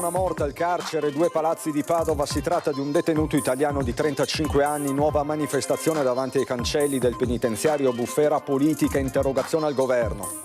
una morte al carcere, 2 palazzi di Padova. Si tratta di un detenuto italiano di 35 anni. Nuova manifestazione davanti ai cancelli del penitenziario. Bufera politica, interrogazione al governo.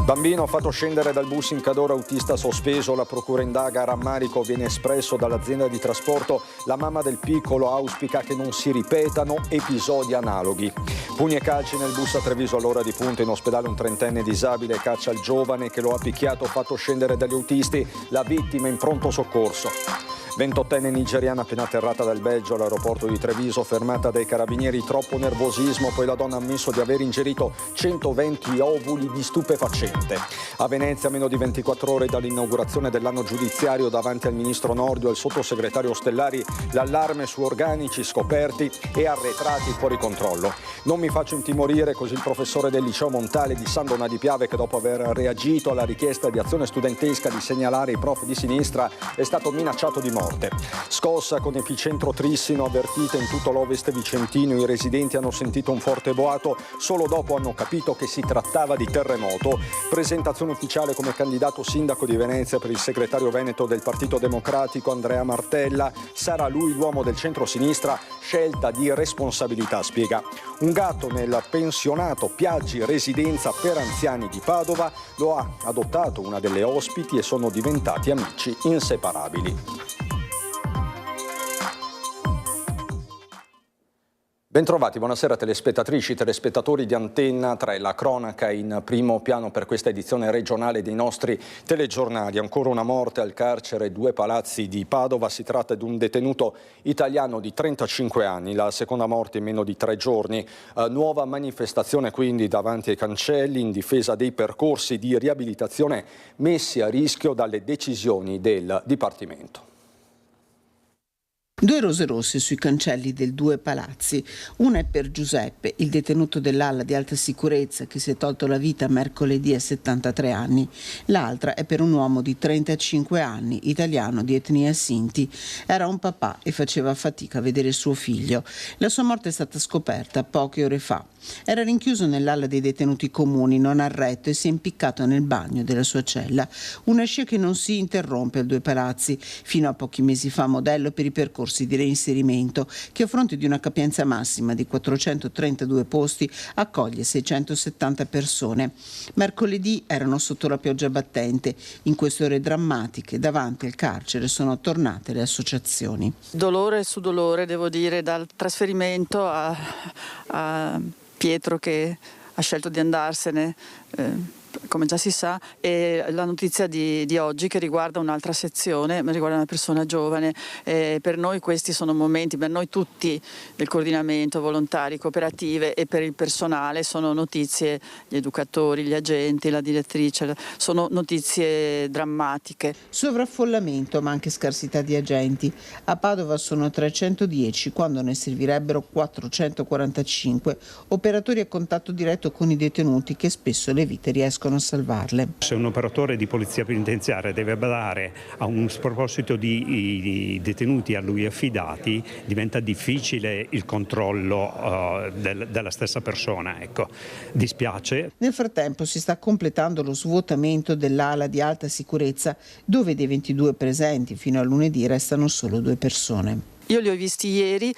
Bambino fatto scendere dal bus in Cadore, autista sospeso. La procura indaga, a rammarico viene espresso dall'azienda di trasporto. La mamma del piccolo auspica che non si ripetano episodi analoghi. Pugni e calci nel bus a Treviso all'ora di punta. In ospedale un 30enne disabile caccia il giovane che lo ha picchiato, fatto scendere dagli autisti. La vittima in pronto soccorso. 28enne nigeriana appena atterrata dal Belgio all'aeroporto di Treviso, fermata dai carabinieri, troppo nervosismo, poi la donna ha ammesso di aver ingerito 120 ovuli di stupefacente. A Venezia, meno di 24 ore dall'inaugurazione dell'anno giudiziario, davanti al ministro Nordio e al sottosegretario Ostellari, l'allarme su organici scoperti e arretrati fuori controllo. Non mi faccio intimorire, così il professore del liceo Montale di San Donà di Piave, che dopo aver reagito alla richiesta di azione studentesca di segnalare i prof di sinistra è stato minacciato di morte. Scossa con epicentro Trissino, avvertita in tutto l'ovest vicentino. I residenti hanno sentito un forte boato, solo dopo hanno capito che si trattava di terremoto. Presentazione ufficiale come candidato sindaco di Venezia per il segretario veneto del Partito Democratico Andrea Martella. Sarà lui l'uomo del centro-sinistra, scelta di responsabilità, spiega. Un gatto nel pensionato Piaggi Residenza per anziani di Padova. Lo ha adottato una delle ospiti e sono diventati amici inseparabili. Bentrovati, buonasera telespettatrici, telespettatori di Antenna 3, la cronaca in primo piano per questa edizione regionale dei nostri telegiornali. Ancora una morte al carcere, 2 palazzi di Padova. Si tratta di un detenuto italiano di 35 anni, la seconda morte in meno di 3 giorni. Nuova manifestazione quindi davanti ai cancelli in difesa dei percorsi di riabilitazione messi a rischio dalle decisioni del Dipartimento. 2 rose rosse sui cancelli del 2 palazzi. Una è per Giuseppe, il detenuto dell'ala di alta sicurezza che si è tolto la vita mercoledì a 73 anni. L'altra è per un uomo di 35 anni, italiano di etnia Sinti. Era un papà e faceva fatica a vedere suo figlio. La sua morte è stata scoperta poche ore fa. Era rinchiuso nell'ala dei detenuti comuni, non ha retto e si è impiccato nel bagno della sua cella. Una scia che non si interrompe al 2 palazzi, fino a pochi mesi fa modello per i percorsi di reinserimento, che a fronte di una capienza massima di 432 posti accoglie 670 persone. Mercoledì erano sotto la pioggia battente. In queste ore drammatiche davanti al carcere sono tornate le associazioni. Dolore su dolore, devo dire, dal trasferimento a Pietro che ha scelto di andarsene, come già si sa, e la notizia di oggi che riguarda un'altra sezione, riguarda una persona giovane. Per noi questi sono momenti, per noi tutti del coordinamento, volontari, cooperative e per il personale sono notizie, gli educatori, gli agenti, la direttrice, sono notizie drammatiche. Sovraffollamento ma anche scarsità di agenti. A Padova sono 310 quando ne servirebbero 445, operatori a contatto diretto con i detenuti che spesso le vite riescono a salvarle. Se un operatore di polizia penitenziaria deve badare a un sproposito di detenuti a lui affidati, diventa difficile il controllo della stessa persona. Ecco, dispiace. Nel frattempo si sta completando lo svuotamento dell'ala di alta sicurezza, dove dei 22 presenti fino a lunedì restano solo 2 persone. Io li ho visti ieri,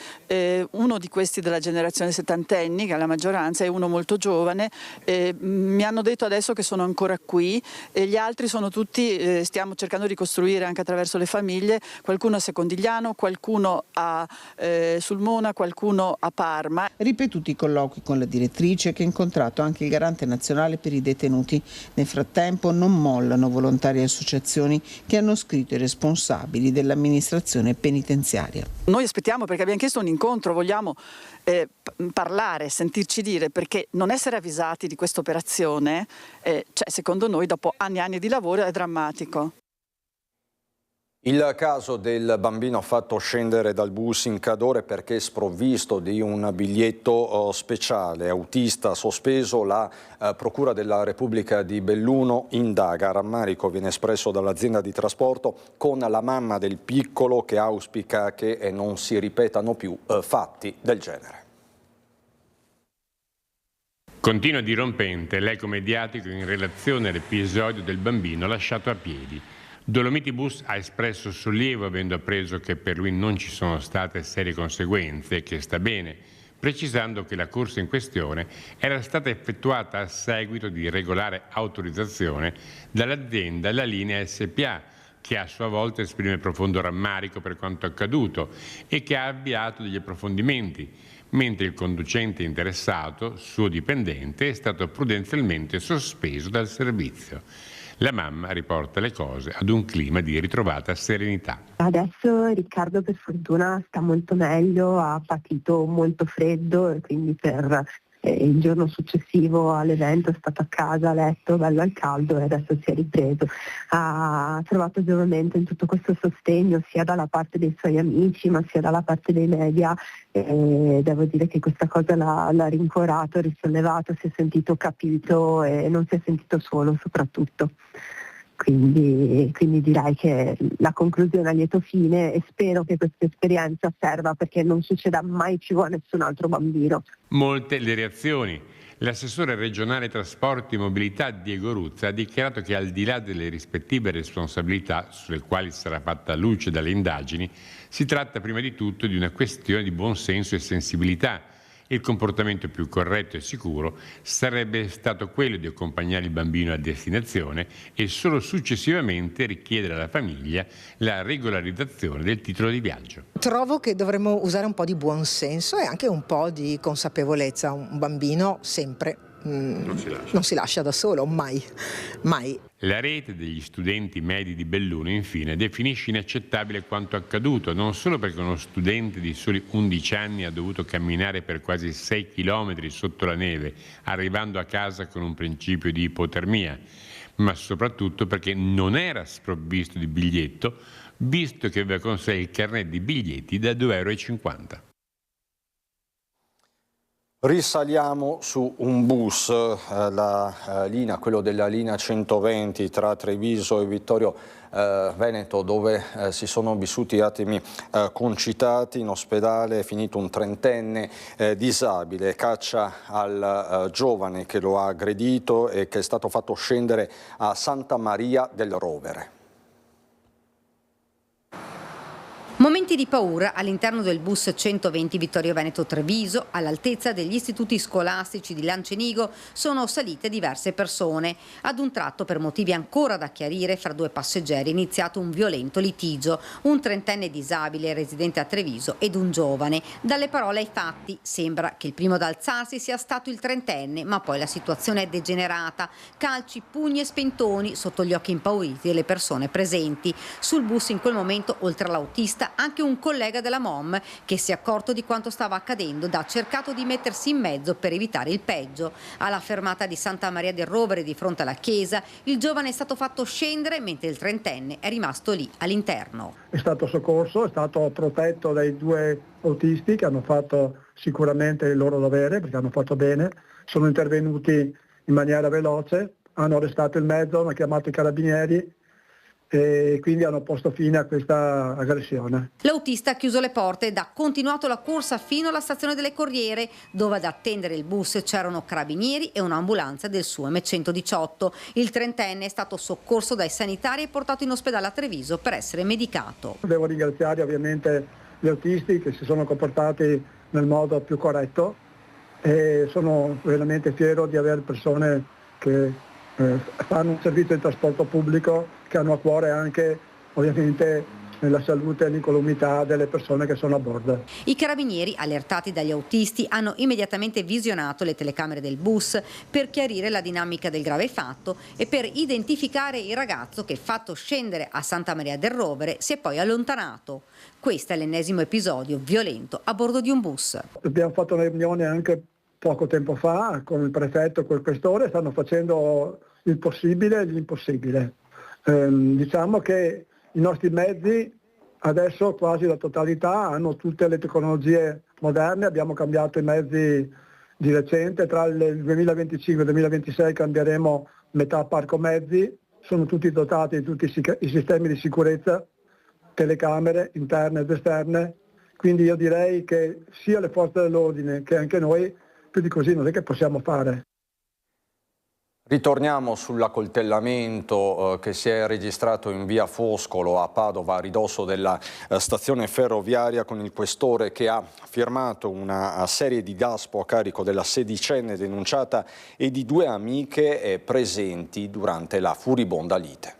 uno di questi della generazione settantenni, che è la maggioranza, e uno molto giovane. Mi hanno detto adesso che sono ancora qui e gli altri sono tutti, stiamo cercando di ricostruire anche attraverso le famiglie, qualcuno a Secondigliano, qualcuno a Sulmona, qualcuno a Parma. Ripetuti i colloqui con la direttrice che ha incontrato anche il garante nazionale per i detenuti. Nel frattempo non mollano volontari e associazioni che hanno scritto ai responsabili dell'amministrazione penitenziaria. Noi aspettiamo, perché abbiamo chiesto un incontro, vogliamo parlare, sentirci dire, perché non essere avvisati di questa operazione, secondo noi dopo anni e anni di lavoro è drammatico. Il caso del bambino fatto scendere dal bus in Cadore perché sprovvisto di un biglietto speciale, autista sospeso, la Procura della Repubblica di Belluno indaga. Rammarico viene espresso dall'azienda di trasporto con la mamma del piccolo che auspica che non si ripetano più fatti del genere. Continua dirompente l'eco mediatico in relazione all'episodio del bambino lasciato a piedi. Dolomiti Bus ha espresso sollievo avendo appreso che per lui non ci sono state serie conseguenze e che sta bene, precisando che la corsa in questione era stata effettuata a seguito di regolare autorizzazione dall'azienda La Linea SPA, che a sua volta esprime profondo rammarico per quanto accaduto e che ha avviato degli approfondimenti, mentre il conducente interessato, suo dipendente, è stato prudenzialmente sospeso dal servizio. La mamma riporta le cose ad un clima di ritrovata serenità. Adesso Riccardo per fortuna sta molto meglio, ha patito molto freddo e quindi per il giorno successivo all'evento è stato a casa a letto, bello al caldo, e adesso si è ripreso. Ha trovato giovamento in tutto questo sostegno sia dalla parte dei suoi amici ma sia dalla parte dei media, e devo dire che questa cosa l'ha rincuorato, risollevato, si è sentito capito e non si è sentito solo soprattutto. Quindi direi che la conclusione a lieto fine, e spero che questa esperienza serva perché non succeda mai più a nessun altro bambino. Molte le reazioni. L'assessore regionale trasporti e mobilità Diego Ruzza ha dichiarato che al di là delle rispettive responsabilità sulle quali sarà fatta luce dalle indagini, si tratta prima di tutto di una questione di buonsenso e sensibilità. Il comportamento più corretto e sicuro sarebbe stato quello di accompagnare il bambino a destinazione e solo successivamente richiedere alla famiglia la regolarizzazione del titolo di viaggio. Trovo che dovremmo usare un po' di buonsenso e anche un po' di consapevolezza. Un bambino sempre non si lascia da solo, mai. La rete degli studenti medi di Belluno, infine, definisce inaccettabile quanto accaduto, non solo perché uno studente di soli 11 anni ha dovuto camminare per quasi 6 chilometri sotto la neve, arrivando a casa con un principio di ipotermia, ma soprattutto perché non era sprovvisto di biglietto, visto che aveva con sé il carnet di biglietti da 2,50 €. Risaliamo su un bus, quello della linea 120 tra Treviso e Vittorio Veneto, dove si sono vissuti attimi concitati. In ospedale è finito un 30enne disabile, caccia al giovane che lo ha aggredito e che è stato fatto scendere a Santa Maria del Rovere. Momenti di paura all'interno del bus 120 Vittorio Veneto Treviso. All'altezza degli istituti scolastici di Lancenigo sono salite diverse persone. Ad un tratto, per motivi ancora da chiarire, fra due passeggeri è iniziato un violento litigio. Un 30enne disabile residente a Treviso ed un giovane. Dalle parole ai fatti sembra che il primo ad alzarsi sia stato il 30enne, ma poi la situazione è degenerata. Calci, pugni e spintoni sotto gli occhi impauriti delle persone presenti. Sul bus in quel momento, oltre all'autista, anche un collega della MOM che si è accorto di quanto stava accadendo ed ha cercato di mettersi in mezzo per evitare il peggio. Alla fermata di Santa Maria del Rovere, di fronte alla chiesa, il giovane è stato fatto scendere mentre il 30enne è rimasto lì all'interno. È stato soccorso, è stato protetto dai due autisti che hanno fatto sicuramente il loro dovere perché hanno fatto bene, sono intervenuti in maniera veloce, hanno arrestato il mezzo, hanno chiamato i carabinieri e quindi hanno posto fine a questa aggressione. L'autista ha chiuso le porte ed ha continuato la corsa fino alla stazione delle Corriere, dove ad attendere il bus c'erano carabinieri e un'ambulanza del suo M118. Il 30enne è stato soccorso dai sanitari e portato in ospedale a Treviso per essere medicato. Devo ringraziare ovviamente gli autisti che si sono comportati nel modo più corretto e sono veramente fiero di avere persone che fanno un servizio di trasporto pubblico, che hanno a cuore anche ovviamente la salute e l'incolumità delle persone che sono a bordo. I carabinieri, allertati dagli autisti, hanno immediatamente visionato le telecamere del bus per chiarire la dinamica del grave fatto e per identificare il ragazzo che, fatto scendere a Santa Maria del Rovere, si è poi allontanato. Questo è l'ennesimo episodio violento a bordo di un bus. Abbiamo fatto una riunione anche poco tempo fa con il prefetto e col questore, stanno facendo il possibile e l'impossibile. Diciamo che i nostri mezzi adesso quasi la totalità hanno tutte le tecnologie moderne, abbiamo cambiato i mezzi di recente, tra il 2025 e il 2026 cambieremo metà parco mezzi, sono tutti dotati di tutti i sistemi di sicurezza, telecamere interne ed esterne, quindi io direi che sia le forze dell'ordine che anche noi più di così non è che possiamo fare. Ritorniamo sull'accoltellamento che si è registrato in via Foscolo a Padova, a ridosso della stazione ferroviaria, con il questore che ha firmato una serie di DASPO a carico della sedicenne denunciata e di 2 amiche presenti durante la furibonda lite.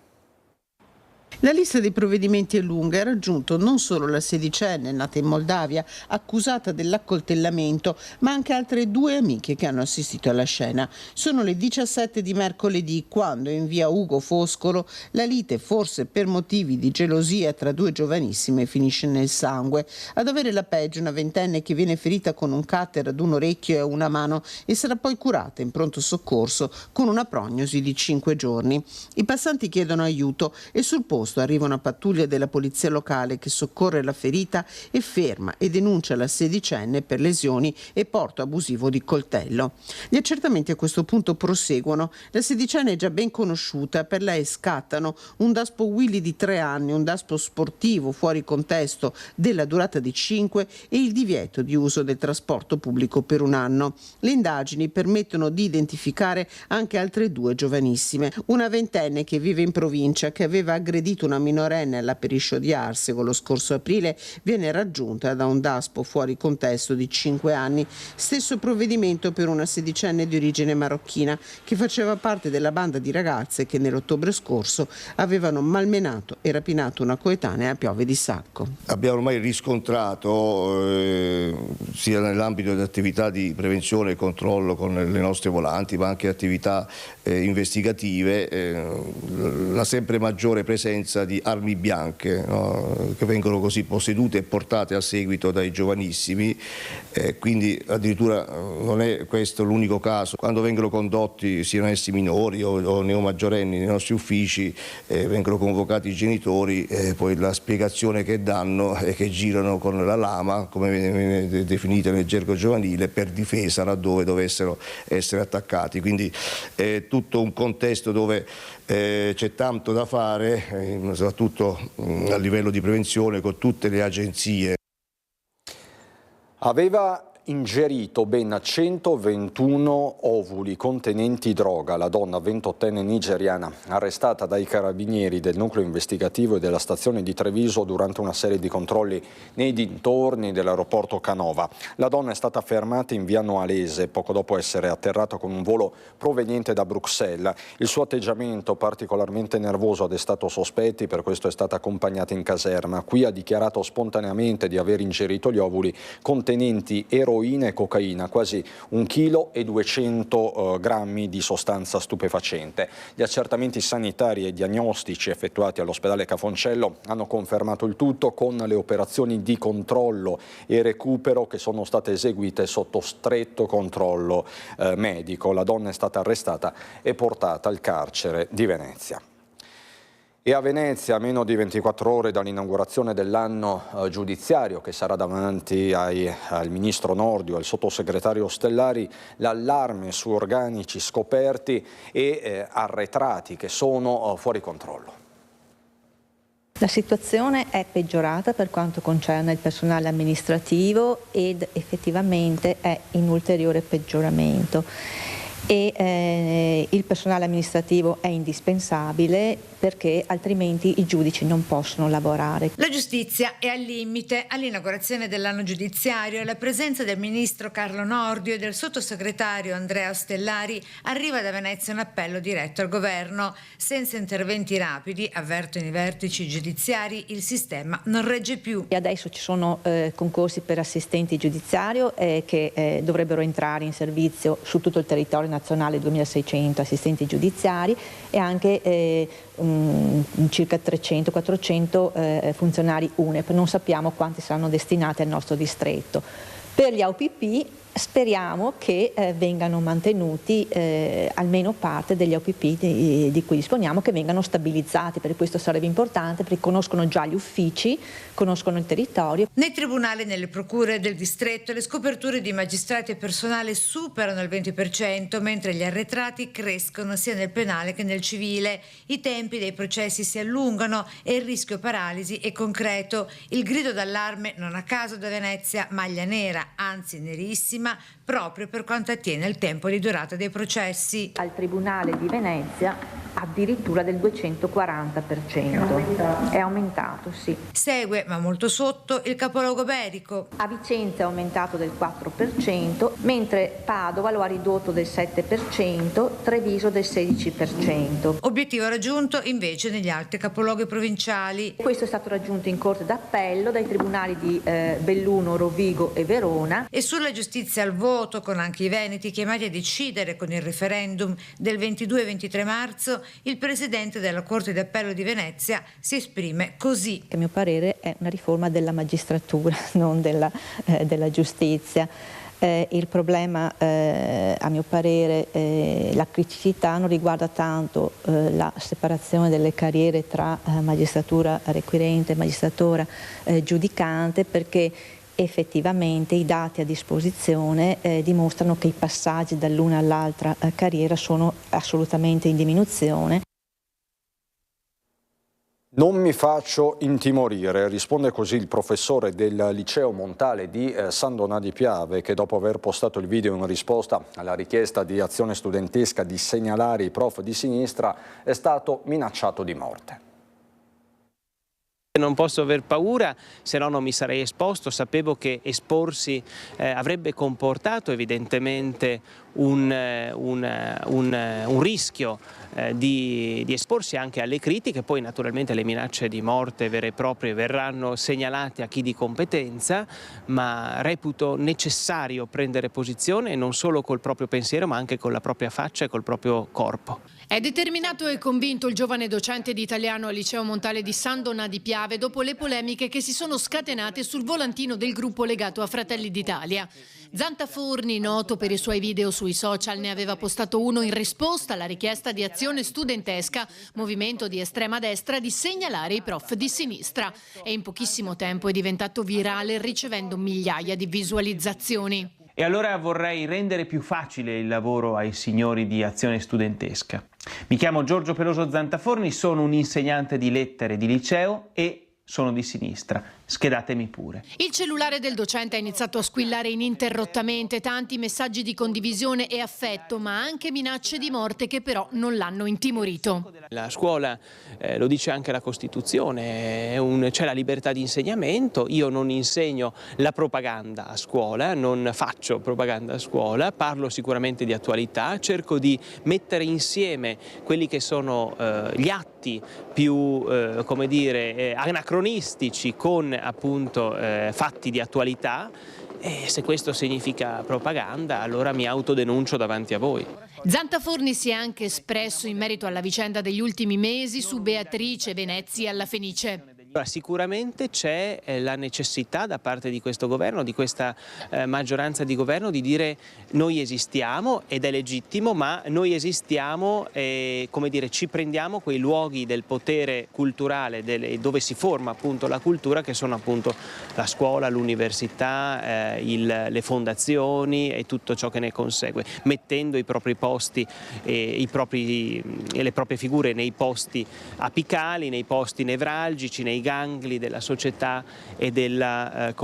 La lista dei provvedimenti è lunga e ha raggiunto non solo la sedicenne nata in Moldavia accusata dell'accoltellamento, ma anche altre 2 amiche che hanno assistito alla scena. Sono le 17 di mercoledì quando in via Ugo Foscolo la lite, forse per motivi di gelosia tra 2 giovanissime, finisce nel sangue. Ad avere la peggio una ventenne che viene ferita con un cutter ad un orecchio e a una mano e sarà poi curata in pronto soccorso con una prognosi di 5 giorni. I passanti chiedono aiuto e sul posto arriva una pattuglia della polizia locale che soccorre la ferita e ferma e denuncia la sedicenne per lesioni e porto abusivo di coltello. Gli accertamenti a questo punto proseguono. La sedicenne è già ben conosciuta, per lei scattano un DASPO Willy di 3 anni, un DASPO sportivo fuori contesto della durata di 5 e il divieto di uso del trasporto pubblico per 1 anno. Le indagini permettono di identificare anche altre 2 giovanissime. Una ventenne che vive in provincia, che aveva aggredito una minorenne alla Periscio di Arsego lo scorso aprile, viene raggiunta da un DASPO fuori contesto di 5 anni. Stesso provvedimento per una sedicenne di origine marocchina che faceva parte della banda di ragazze che nell'ottobre scorso avevano malmenato e rapinato una coetanea a Piove di Sacco. Abbiamo ormai riscontrato sia nell'ambito delle attività di prevenzione e controllo con le nostre volanti, ma anche attività investigative, la sempre maggiore presenza di armi bianche, no? Che vengono così possedute e portate a seguito dai giovanissimi, quindi addirittura non è questo l'unico caso. Quando vengono condotti, siano essi minori o neomaggiorenni, nei nostri uffici vengono convocati i genitori, poi la spiegazione che danno è che girano con la lama, come viene definita nel gergo giovanile, per difesa laddove dovessero essere attaccati. Quindi è tutto un contesto dove c'è tanto da fare, soprattutto a livello di prevenzione con tutte le agenzie. Aveva ingerito ben 121 ovuli contenenti droga. La donna 28enne nigeriana, arrestata dai carabinieri del nucleo investigativo e della stazione di Treviso durante una serie di controlli nei dintorni dell'aeroporto Canova. La donna è stata fermata in via Noalese poco dopo essere atterrata con un volo proveniente da Bruxelles. Il suo atteggiamento particolarmente nervoso ha destato sospetti, per questo è stata accompagnata in caserma. Qui ha dichiarato spontaneamente di aver ingerito gli ovuli contenenti eroina e cocaina, quasi 1,2 kg di sostanza stupefacente. Gli accertamenti sanitari e diagnostici effettuati all'ospedale Cafoncello hanno confermato il tutto, con le operazioni di controllo e recupero che sono state eseguite sotto stretto controllo medico. La donna è stata arrestata e portata al carcere di Venezia. E a Venezia, a meno di 24 ore dall'inaugurazione dell'anno giudiziario che sarà davanti al ministro Nordio, al sottosegretario Ostellari, l'allarme su organici scoperti e arretrati che sono fuori controllo. La situazione è peggiorata per quanto concerne il personale amministrativo ed effettivamente è in ulteriore peggioramento. E il personale amministrativo è indispensabile perché altrimenti i giudici non possono lavorare. La giustizia è al limite. All'inaugurazione dell'anno giudiziario la presenza del ministro Carlo Nordio e del sottosegretario Andrea Ostellari arriva da Venezia un appello diretto al governo. Senza interventi rapidi, avvertono i vertici giudiziari, il sistema non regge più. E adesso ci sono concorsi per assistenti giudiziario che dovrebbero entrare in servizio su tutto il territorio nazionale, 2600 assistenti giudiziari e anche circa 300-400 funzionari UNEP. Non sappiamo quanti saranno destinati al nostro distretto. Per gli AUPP speriamo che vengano mantenuti almeno parte degli AUPP di cui disponiamo, che vengano stabilizzati, perché questo sarebbe importante, perché conoscono già gli uffici, conoscono il territorio. Nei tribunali e nelle procure del distretto le scoperture di magistrati e personale superano il 20%, mentre gli arretrati crescono sia nel penale che nel civile. I tempi dei processi si allungano e il rischio paralisi è concreto. Il grido d'allarme non a caso da Venezia, maglia nera, anzi nerissima, massima proprio per quanto attiene al tempo di durata dei processi. Al Tribunale di Venezia addirittura del 240%. È aumentato, sì. Segue, ma molto sotto, il capoluogo iberico. A Vicenza è aumentato del 4%, mentre Padova lo ha ridotto del 7%, Treviso del 16%. Obiettivo raggiunto invece negli altri capoluoghi provinciali. Questo è stato raggiunto in Corte d'Appello dai tribunali di Belluno, Rovigo e Verona. E sulla giustizia al voto, con anche i veneti chiamati a decidere con il referendum del 22 e 23 marzo, il presidente della Corte d'Appello di Venezia si esprime così. A mio parere è una riforma della magistratura, non della giustizia. Il problema, a mio parere, la criticità non riguarda tanto la separazione delle carriere tra magistratura requirente e magistratura giudicante, perché effettivamente i dati a disposizione dimostrano che i passaggi dall'una all'altra carriera sono assolutamente in diminuzione. Non mi faccio intimorire, risponde così il professore del liceo Montale di San Donà di Piave, che dopo aver postato il video in risposta alla richiesta di Azione Studentesca di segnalare i prof di sinistra è stato minacciato di morte. Non posso aver paura, se no non mi sarei esposto. Sapevo che esporsi avrebbe comportato evidentemente un rischio di esporsi anche alle critiche. Poi naturalmente le minacce di morte vere e proprie verranno segnalate a chi di competenza, ma reputo necessario prendere posizione non solo col proprio pensiero ma anche con la propria faccia e col proprio corpo. È determinato e convinto il giovane docente di italiano al liceo Montale di San Donà di Piave dopo le polemiche che si sono scatenate sul volantino del gruppo legato a Fratelli d'Italia. Zantaforni, noto per i suoi video sui social, ne aveva postato uno in risposta alla richiesta di Azione Studentesca, movimento di estrema destra, di segnalare i prof di sinistra. E in pochissimo tempo è diventato virale, ricevendo migliaia di visualizzazioni. E allora vorrei rendere più facile il lavoro ai signori di Azione Studentesca. Mi chiamo Giorgio Peloso Zantaforni, sono un insegnante di lettere di liceo e sono di sinistra. Schedatemi pure. Il cellulare del docente ha iniziato a squillare ininterrottamente, tanti messaggi di condivisione e affetto, ma anche minacce di morte che però non l'hanno intimorito. La scuola, lo dice anche la Costituzione, c'è la libertà di insegnamento. Io non insegno la propaganda a scuola, non faccio propaganda a scuola, parlo sicuramente di attualità, cerco di mettere insieme quelli che sono gli atti più, come dire, anacronistici con appunto fatti di attualità, e se questo significa propaganda allora mi autodenuncio davanti a voi. Zantaforni si è anche espresso in merito alla vicenda degli ultimi mesi su Beatrice Venezia alla Fenice. Sicuramente c'è la necessità da parte di questo governo, di questa maggioranza di governo, di dire noi esistiamo, ed è legittimo, ma noi esistiamo e, come dire, ci prendiamo quei luoghi del potere culturale dove si forma appunto la cultura, che sono appunto la scuola, l'università, le fondazioni e tutto ciò che ne consegue, mettendo i propri posti e le proprie figure nei posti apicali, nei posti nevralgici, nei gangli della società e del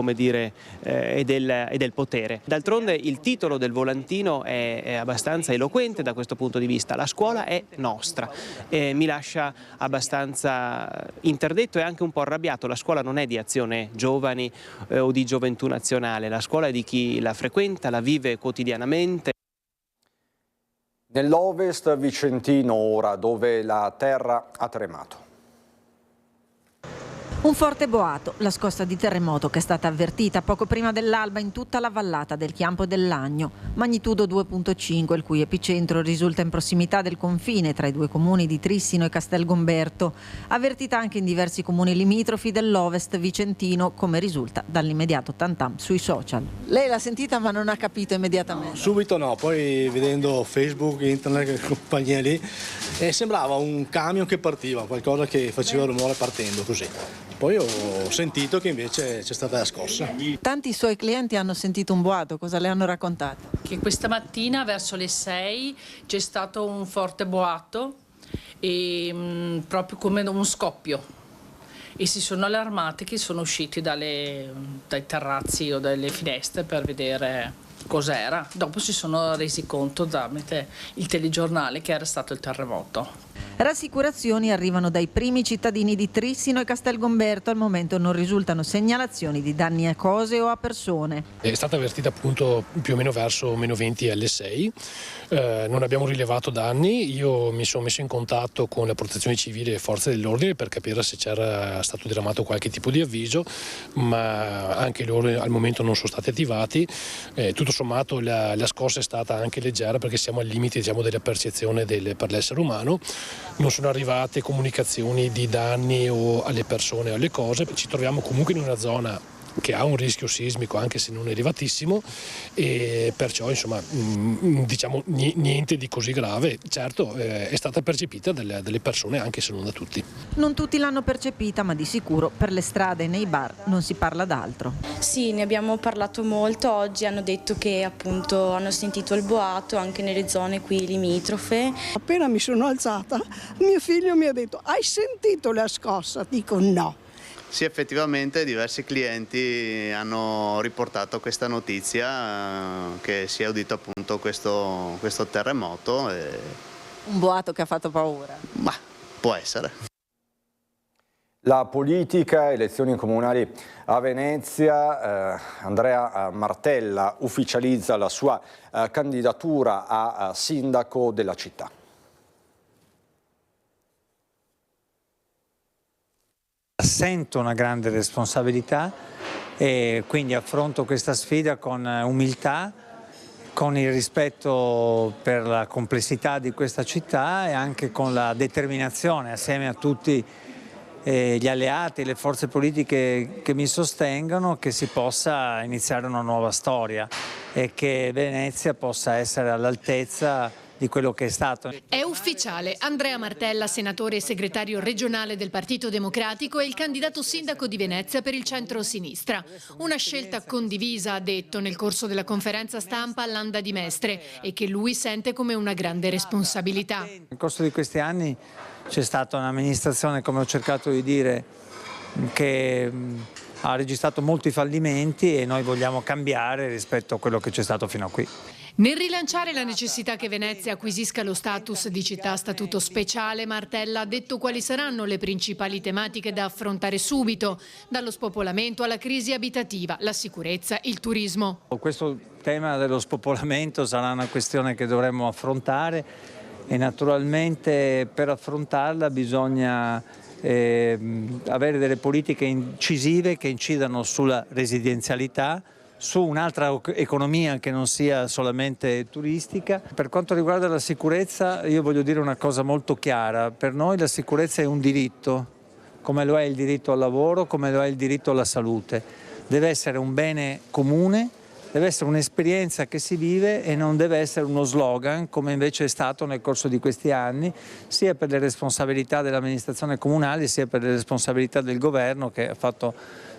potere. D'altronde il titolo del volantino è abbastanza eloquente da questo punto di vista: la scuola è nostra. Mi lascia abbastanza interdetto e anche un po' arrabbiato. La scuola non è di Azione Giovani o di Gioventù Nazionale, la scuola è di chi la frequenta, la vive quotidianamente. Nell'Ovest vicentino ora, dove la terra ha tremato. Un forte boato, la scossa di terremoto che è stata avvertita poco prima dell'alba in tutta la vallata del Chiampo del Lagno, magnitudo 2.5, il cui epicentro risulta in prossimità del confine tra i due comuni di Trissino e Castelgomberto, avvertita anche in diversi comuni limitrofi dell'Ovest vicentino, come risulta dall'immediato tantam sui social. Lei l'ha sentita ma non ha capito immediatamente? No, subito no, poi vedendo Facebook, internet, compagnia lì, sembrava un camion che partiva, qualcosa che faceva rumore partendo così. Poi ho sentito che invece c'è stata la scossa. Tanti suoi clienti hanno sentito un boato, cosa le hanno raccontato? Che questa mattina verso le 6 c'è stato un forte boato, e, proprio come un scoppio, e si sono allarmati, che sono usciti dai terrazzi o dalle finestre per vedere cos'era. Dopo si sono resi conto tramite il telegiornale che era stato il terremoto. Rassicurazioni arrivano dai primi cittadini di Trissino e Castelgomberto. Al momento non risultano segnalazioni di danni a cose o a persone. È stata avvertita appunto più o meno verso -20 alle 6. Non abbiamo rilevato danni. Io mi sono messo in contatto con la protezione civile e forze dell'ordine per capire se c'era stato diramato qualche tipo di avviso, ma anche loro al momento non sono stati attivati. Tutto sommato la scossa è stata anche leggera, perché siamo al limite, diciamo, della percezione per l'essere umano. Non sono arrivate comunicazioni di danni o alle persone o alle cose. Ci troviamo comunque in una zona che ha un rischio sismico, anche se non elevatissimo, e perciò insomma diciamo niente di così grave. Certo, è stata percepita dalle persone, anche se non da tutti. Non tutti l'hanno percepita, ma di sicuro per le strade e nei bar non si parla d'altro. Sì, ne abbiamo parlato molto oggi, hanno detto che appunto hanno sentito il boato anche nelle zone qui limitrofe. Appena mi sono alzata, mio figlio mi ha detto: hai sentito la scossa? Dico no. Sì, effettivamente diversi clienti hanno riportato questa notizia, che si è udito appunto questo terremoto. Un boato che ha fatto paura? Ma può essere. La politica, elezioni comunali a Venezia, Andrea Martella ufficializza la sua candidatura a sindaco della città. Sento una grande responsabilità e quindi affronto questa sfida con umiltà, con il rispetto per la complessità di questa città e anche con la determinazione, assieme a tutti gli alleati, le forze politiche che mi sostengono, che si possa iniziare una nuova storia e che Venezia possa essere all'altezza di quello che è stato. È ufficiale, Andrea Martella, senatore e segretario regionale del Partito Democratico, è il candidato sindaco di Venezia per il centro-sinistra. Una scelta condivisa, ha detto nel corso della conferenza stampa all'Anda di Mestre, e che lui sente come una grande responsabilità. Nel corso di questi anni c'è stata un'amministrazione, come ho cercato di dire, che ha registrato molti fallimenti e noi vogliamo cambiare rispetto a quello che c'è stato fino a qui. Nel rilanciare la necessità che Venezia acquisisca lo status di città a statuto speciale, Martella ha detto quali saranno le principali tematiche da affrontare subito, dallo spopolamento alla crisi abitativa, la sicurezza, il turismo. Questo tema dello spopolamento sarà una questione che dovremo affrontare e naturalmente per affrontarla bisogna avere delle politiche incisive che incidano sulla residenzialità, su un'altra economia che non sia solamente turistica. Per quanto riguarda la sicurezza, io voglio dire una cosa molto chiara: per noi la sicurezza è un diritto, come lo è il diritto al lavoro, come lo è il diritto alla salute. Deve essere un bene comune, deve essere un'esperienza che si vive e non deve essere uno slogan, come invece è stato nel corso di questi anni, sia per le responsabilità dell'amministrazione comunale, sia per le responsabilità del governo, che ha fatto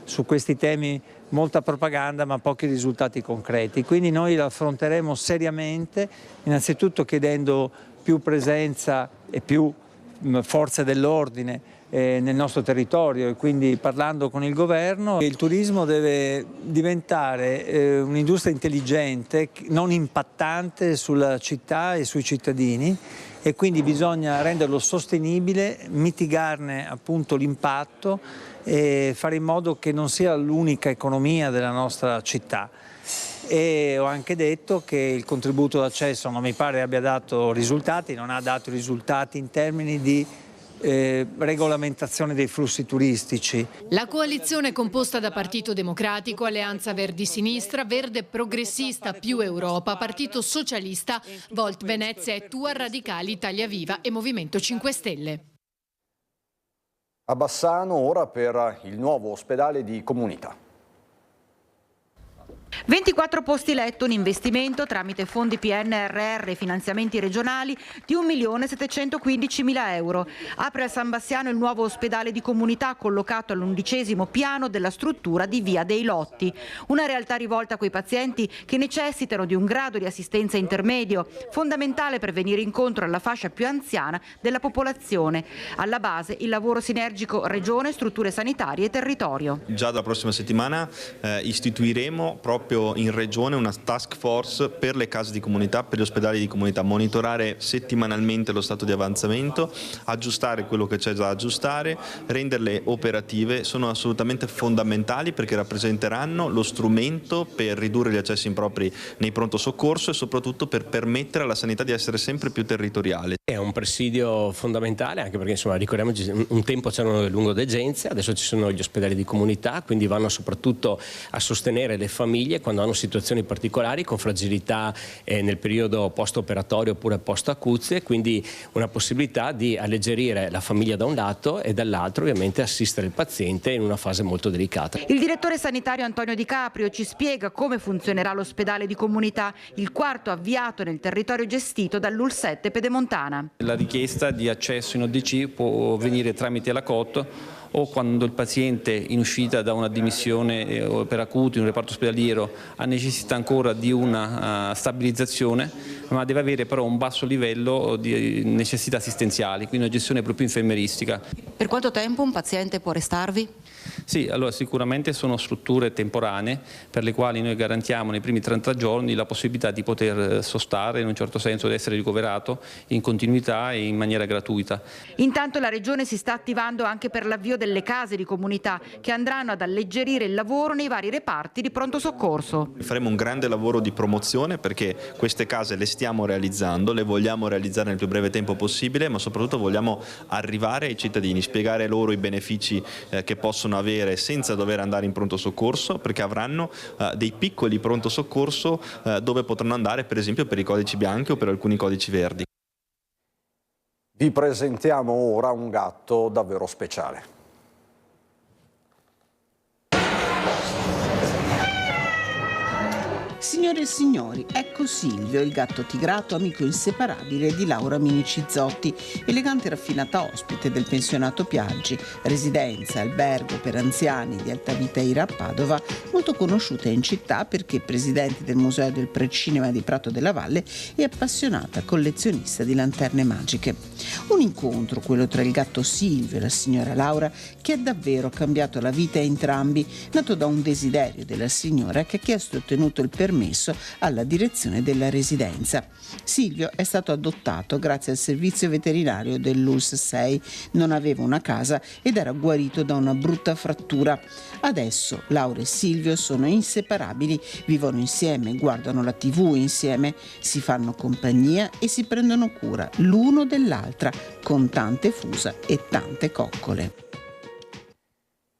su questi temi molta propaganda ma pochi risultati concreti. Quindi noi la affronteremo seriamente, innanzitutto chiedendo più presenza e più forze dell'ordine nel nostro territorio e quindi parlando con il governo. Il turismo deve diventare un'industria intelligente, non impattante sulla città e sui cittadini, e quindi bisogna renderlo sostenibile, mitigarne appunto l'impatto e fare in modo che non sia l'unica economia della nostra città. E ho anche detto che il contributo d'accesso non mi pare abbia dato risultati, non ha dato risultati in termini di regolamentazione dei flussi turistici. La coalizione è composta da Partito Democratico, Alleanza Verdi Sinistra, Verde Progressista più Europa, Partito Socialista, Volt Venezia e Tua, Radicali, Italia Viva e Movimento 5 Stelle. A Bassano ora per il nuovo ospedale di comunità. 24 posti letto, un investimento tramite fondi PNRR e finanziamenti regionali di 1.715.000 euro. Apre a San Bassiano il nuovo ospedale di comunità collocato all'11° piano della struttura di Via dei Lotti. Una realtà rivolta a quei pazienti che necessitano di un grado di assistenza intermedio, fondamentale per venire incontro alla fascia più anziana della popolazione. Alla base il lavoro sinergico regione, strutture sanitarie e territorio. Già dalla prossima settimana istituiremo proprio proprio in regione una task force per le case di comunità, per gli ospedali di comunità, monitorare settimanalmente lo stato di avanzamento, aggiustare quello che c'è da aggiustare, renderle operative. Sono assolutamente fondamentali perché rappresenteranno lo strumento per ridurre gli accessi impropri nei pronto soccorso e soprattutto per permettere alla sanità di essere sempre più territoriale. È un presidio fondamentale, anche perché insomma ricordiamoci, un tempo c'erano le lungodegenze, adesso ci sono gli ospedali di comunità, quindi vanno soprattutto a sostenere le famiglie quando hanno situazioni particolari con fragilità nel periodo post-operatorio oppure post-acuzie, quindi una possibilità di alleggerire la famiglia da un lato e dall'altro ovviamente assistere il paziente in una fase molto delicata. Il direttore sanitario Antonio Di Caprio ci spiega come funzionerà l'ospedale di comunità, il quarto avviato nel territorio gestito dall'UL7 Pedemontana. La richiesta di accesso in ODC può venire tramite la COT o quando il paziente in uscita da una dimissione per acuti in un reparto ospedaliero ha necessità ancora di una stabilizzazione, ma deve avere però un basso livello di necessità assistenziali, quindi una gestione proprio infermeristica. Per quanto tempo un paziente può restarvi? Sì, allora sicuramente sono strutture temporanee per le quali noi garantiamo nei primi 30 giorni la possibilità di poter sostare, in un certo senso di essere ricoverato in continuità e in maniera gratuita. Intanto la Regione si sta attivando anche per l'avvio delle case di comunità che andranno ad alleggerire il lavoro nei vari reparti di pronto soccorso. Faremo un grande lavoro di promozione perché queste case le stiamo realizzando, le vogliamo realizzare nel più breve tempo possibile, ma soprattutto vogliamo arrivare ai cittadini, spiegare loro i benefici che possono avere senza dover andare in pronto soccorso, perché avranno dei piccoli pronto soccorso dove potranno andare per esempio per i codici bianchi o per alcuni codici verdi. Vi presentiamo ora un gatto davvero speciale. Signore e signori, ecco Silvio, il gatto tigrato, amico inseparabile di Laura Mini Cizzotti, elegante e raffinata ospite del pensionato Piaggi, residenza, albergo per anziani di Alta Vita Ira a Padova, molto conosciuta in città perché presidente del Museo del Precinema di Prato della Valle e appassionata collezionista di lanterne magiche. Un incontro, quello tra il gatto Silvio e la signora Laura, che ha davvero cambiato la vita a entrambi, nato da un desiderio della signora che ha chiesto e ottenuto il permesso alla direzione della residenza. Silvio è stato adottato grazie al servizio veterinario dell'ULS 6, non aveva una casa ed era guarito da una brutta frattura. Adesso Laura e Silvio sono inseparabili, vivono insieme, guardano la TV insieme, si fanno compagnia e si prendono cura l'uno dell'altra con tante fusa e tante coccole.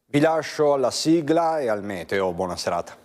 Vi lascio alla sigla e al meteo. Buona serata.